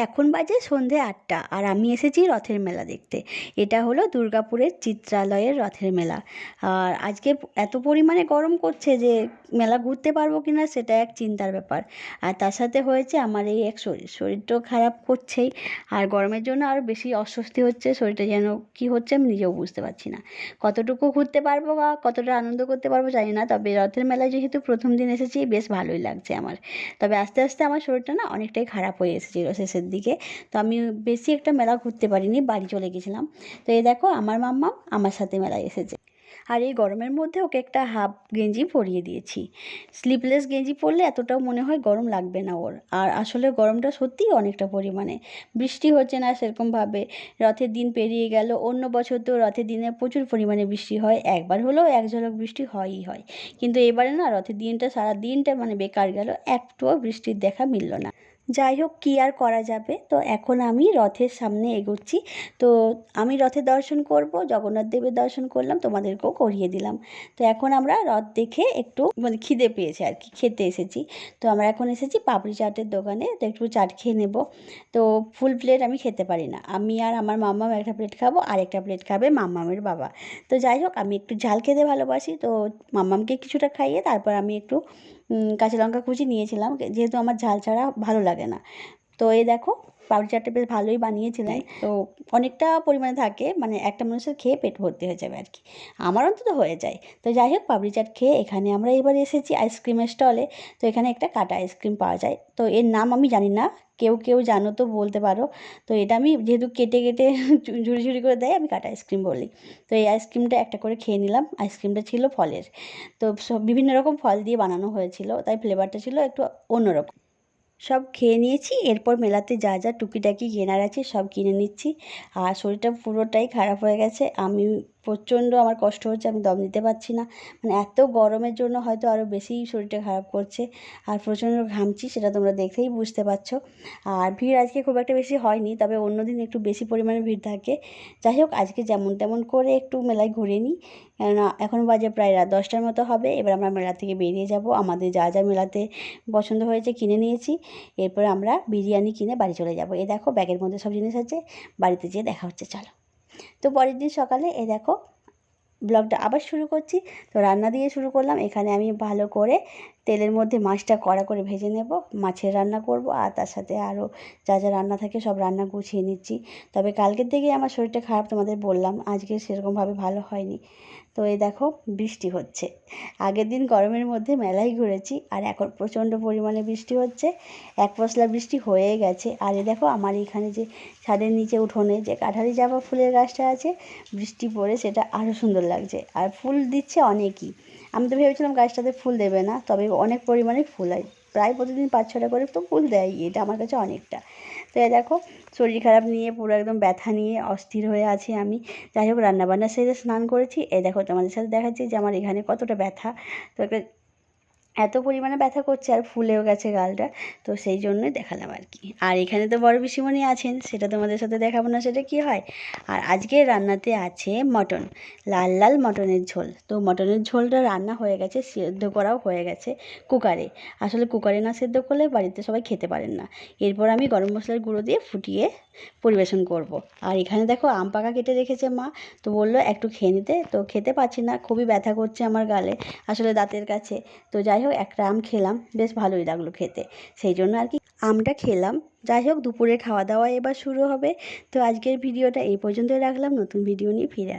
এখন বাজে সন্ধে ৮টা আর আমি এসেছি রথের মেলা দেখতে। এটা হলো দুর্গাপুরের চিত্রালয়ের রথের মেলা। আর আজকে এত পরিমাণে গরম করছে যে মেলা ঘুরতে পারবো কি না সেটা এক চিন্তার ব্যাপার। আর তার সাথে হয়েছে আমার এই এক শরীর তো খারাপ করছেই। আর গরমের জন্য আরও বেশি অস্বস্তি হচ্ছে, শরীরটা যেন কি হচ্ছে আমি নিজেও বুঝতে পারছি না। কতটুকু ঘুরতে পারবো বা কতটা আনন্দ করতে পারবো জানি না, তবে রথের মেলায় যেহেতু প্রথম দিন এসেছি বেশ ভালোই লাগছে আমার। তবে আস্তে আস্তে আমার শরীরটা না অনেকটাই খারাপ হয়ে এসেছিল শেষের দিকে। তো আমি বেশি একটা মেলা ঘুরতে পারিনি, বাড়ি চলে গেছিলাম। তো এই দেখো আমার মাম্মাম আমার সাথে মেলায় এসেছে। আর এই গরমের মধ্যে ওকে একটা হাফ গেঞ্জি পরিয়ে দিয়েছি। স্লিভলেস গেঞ্জি পরলে এতটাও মনে হয় গরম লাগবে না ওর। আর আসলে গরমটা সত্যিই অনেকটা পরিমাণে। বৃষ্টি হচ্ছে না সেরকমভাবে, রথের দিন পেরিয়ে গেল। অন্য বছর তো রথের দিনে প্রচুর পরিমাণে বৃষ্টি হয়, একবার হলেও এক ঝলক বৃষ্টি হয়ই হয়। কিন্তু এবারে না রথের দিনটা সারা দিনটা মানে বেকার গেল, একটুও বৃষ্টির দেখা মিলল না। যাই হোক, কী আর করা যাবে। তো এখন আমি রথের সামনে এগোচ্ছি। তো আমি রথের দর্শন করব, জগন্নাথ দেবের দর্শন করলাম, তোমাদেরকেও করিয়ে দিলাম। তো এখন আমরা রথ দেখে একটু মানে খিদে পেয়েছে আর কি, খেতে এসেছি। তো আমরা এখন এসেছি পাপড়ি চাটের দোকানে, তো একটু চাট খেয়ে নেব। তো ফুল প্লেট আমি খেতে পারি না, আমি আর আমার মাম্মাম একটা প্লেট খাবো, আর একটা প্লেট খাবে মাম্মামের বাবা। তো যাই হোক, আমি একটু ঝাল খেতে ভালোবাসি, তো মাম্মামকে কিছুটা খাইয়ে তারপর আমি একটু কাঁচা লঙ্কা কুচি নিয়েছিলাম, যেহেতু আমার ঝাল ছাড়া ভালো লাগে না। তো এই দেখো, পাপড়ি চাটটা বেশ ভালোই বানিয়েছিলেন। তো অনেকটা পরিমাণে থাকে, মানে একটা মানুষের খেয়ে পেট ভর্তি হয়ে যাবে আর কি, আমার অন্তত হয়ে যায়। তো যাই হোক, পাপড়ি চাট খেয়ে এখানে আমরা এবার এসেছি আইসক্রিমের স্টলে। তো এখানে একটা কাটা আইসক্রিম পাওয়া যায়, তো এর নাম আমি জানি না, কেউ কেউ জানো তো বলতে পারো। তো এটা আমি যেহেতু কেটে কেটে ঝুড়ি ঝুড়ি করে দেয়, আমি কাটা আইসক্রিম বলি। তো এই আইসক্রিমটা একটা করে খেয়ে নিলাম। আইসক্রিমটা ছিল ফলের, তো সব বিভিন্ন রকম ফল দিয়ে বানানো হয়েছিল, তাই ফ্লেভারটা ছিল একটু অন্যরকম। সব খেয়ে নিয়েছি, এরপর মেলাতে যা যা টুকিটাকি কেনার আছে সব কিনে নিচ্ছি। আর শরীরটা পুরোটাই খারাপ হয়ে গেছে, আমি প্রচণ্ড আমার কষ্ট হচ্ছে, আমি দম নিতে পারছি না। মানে এত গরমের জন্য হয়তো আরও বেশিই শরীরটা খারাপ করছে। আর প্রচণ্ড ঘামছি, সেটা তোমরা দেখেই বুঝতে পারছো। আর ভিড় আজকে খুব একটা বেশি হয়নি, তবে অন্যদিন একটু বেশি পরিমাণে ভিড় থাকে। যাই হোক, আজকে যেমন তেমন করে একটু মেলায় ঘুরে নিই, কেননা এখন বাজে প্রায় রাত 10টার মতো হবে। এবার আমরা মেলা থেকে বেরিয়ে যাব, আমাদের যা যা মেলাতে পছন্দ হয়েছে কিনে নিয়েছি। এরপর আমরা বিরিয়ানি কিনে বাড়ি চলে যাব। এ দেখো ব্যাগের মধ্যে সব জিনিস আছে, বাড়িতে যেয়ে দেখা হচ্ছে, চলো। তো পরের দিন সকালে এ দেখো ব্লগটা আবার শুরু করছি। তো রান্না দিয়ে শুরু করলাম। এখানে আমি ভালো করে তেলের মধ্যে মাছটা কড়া করে ভেজে নেব, মাছের রান্না করব। আর তার সাথে আরও যা যা রান্না থাকে সব রান্না গুছিয়ে নিচ্ছি। তবে কালকের থেকেই আমার শরীরটা খারাপ, তোমাদের বললাম, আজকে সেরকমভাবে ভালো হয়নি। তো এই দেখো বৃষ্টি হচ্ছে। আগের দিন গরমের মধ্যে মেলায় ঘুরেছি, আর এখন প্রচণ্ড পরিমাণে বৃষ্টি হচ্ছে। এক পশলা বৃষ্টি হয়ে গেছে। আর এই দেখো আমার এখানে যে ছাদের নিচে উঠোনে যে কাঠারি জবা ফুলের গাছটা আছে, বৃষ্টি পড়ে সেটা আরও সুন্দর লাগছে, আর ফুল দিচ্ছে অনেকই। আমি তো ভেবেছিলাম গাছটাতে ফুল দেবে না, তবে অনেক পরিমাণে ফুল হয়, প্রায় প্রতিদিন 5-6টা করে তো ফুল দেয়, এটা আমার কাছে অনেকটা। তো এই দেখো শরীর খারাপ নিয়ে পুরো একদম ব্যথা নিয়ে অস্থির হয়ে আছি আমি। যাই হোক, রান্নাবান্না সেরে স্নান করেছি। এই দেখো তোমাদের সাথে দেখাচ্ছি যে আমার এখানে কতটা ব্যথা। তো এত পরিমাণে ব্যথা করছে, আর ফুলেও গেছে গালটা। তো সেই জন্যই দেখালাম আর কি। আর এখানে তো বড় পিসিমণি আছেন, সেটা তোমাদের সাথে দেখাবো না, সেটা কি হয়। আর আজকের রান্নাতে আছে মটন, লাল লাল মটনের ঝোল। তো মটনের ঝোলটা রান্না হয়ে গেছে, সেদ্ধ করাও হয়ে গেছে কুকারে। আসলে কুকারে না সেদ্ধ করলে বাড়িতে সবাই খেতে পারেন না। এরপর আমি গরম মশলার গুঁড়ো দিয়ে ফুটিয়ে পরিবেশন করব। আর এখানে দেখো আম পাকা কেটে রেখেছে মা, তো বললো একটু খেয়ে নিতে। তো খেতে পাচ্ছি না, খুবই ব্যথা করছে আমার গালে, আসলে দাঁতের কাছে। তো যাই হোক, একটা আম খেলাম, বেশ ভালোই লাগলো খেতে, সেই জন্য আর কি আমটা খেলাম। যাই হোক, দুপুরে খাওয়া দাওয়া এবার শুরু হবে। তো আজকের ভিডিওটা এই পর্যন্তই রাখলাম, নতুন ভিডিও নিয়ে ফিরে